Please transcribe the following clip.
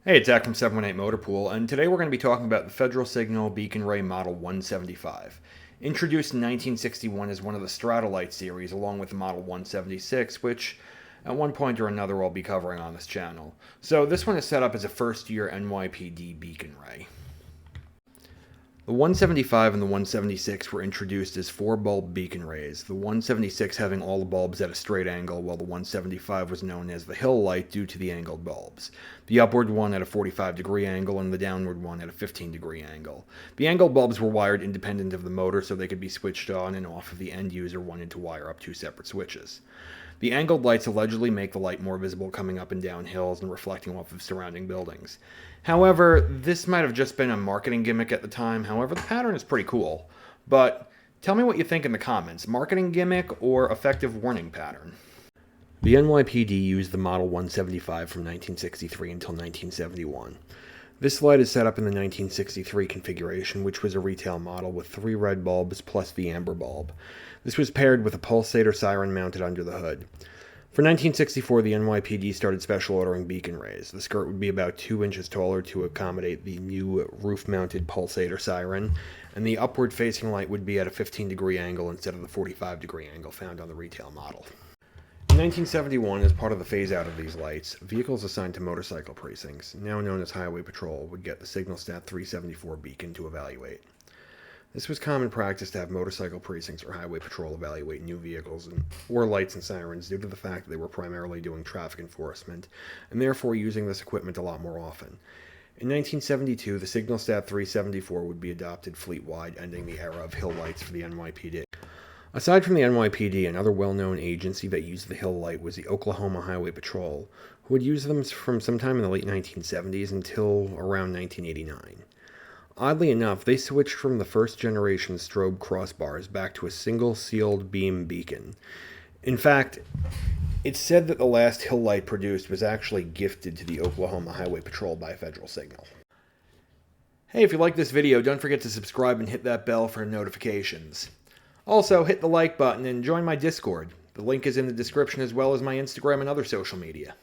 Hey, it's Zach from 718 Motor Pool, and today we're going to be talking about the Federal Signal Beacon Ray Model 175. Introduced in 1961 as one of the Stratolite series, along with the Model 176, which at one point or another I'll be covering on this channel. So this one is set up as a first-year NYPD Beacon Ray. The 175 and the 176 were introduced as 4-bulb beacon rays, the 176 having all the bulbs at a straight angle, while the 175 was known as the hill light due to the angled bulbs. The upward one at a 45-degree angle and the downward one at a 15-degree angle. The angled bulbs were wired independent of the motor so they could be switched on and off if the end user wanted to wire up two separate switches. The angled lights allegedly make the light more visible coming up and down hills and reflecting off of surrounding buildings. However, this might have just been a marketing gimmick at the time. However, the pattern is pretty cool. But tell me what you think in the comments. Marketing gimmick or effective warning pattern? The NYPD used the Model 175 from 1963 until 1971. This light is set up in the 1963 configuration, which was a retail model with 3 red bulbs plus the amber bulb. This was paired with a pulsator siren mounted under the hood. For 1964, the NYPD started special ordering beacon rays. The skirt would be about 2 inches taller to accommodate the new roof-mounted pulsator siren, and the upward-facing light would be at a 15-degree angle instead of the 45-degree angle found on the retail model. In 1971, as part of the phase-out of these lights, vehicles assigned to motorcycle precincts, now known as Highway Patrol, would get the Signal Stat 374 beacon to evaluate. This was common practice to have motorcycle precincts or Highway Patrol evaluate new vehicles or lights and sirens due to the fact that they were primarily doing traffic enforcement, and therefore using this equipment a lot more often. In 1972, the Signal Stat 374 would be adopted fleet-wide, ending the era of hill lights for the NYPD. Aside from the NYPD, another well-known agency that used the hill light was the Oklahoma Highway Patrol, who would use them from sometime in the late 1970s until around 1989. Oddly enough, they switched from the first-generation strobe crossbars back to a single sealed beam beacon. In fact, it's said that the last hill light produced was actually gifted to the Oklahoma Highway Patrol by Federal Signal. Hey, if you like this video, don't forget to subscribe and hit that bell for notifications. Also, hit the like button and join my Discord. The link is in the description as well as my Instagram and other social media.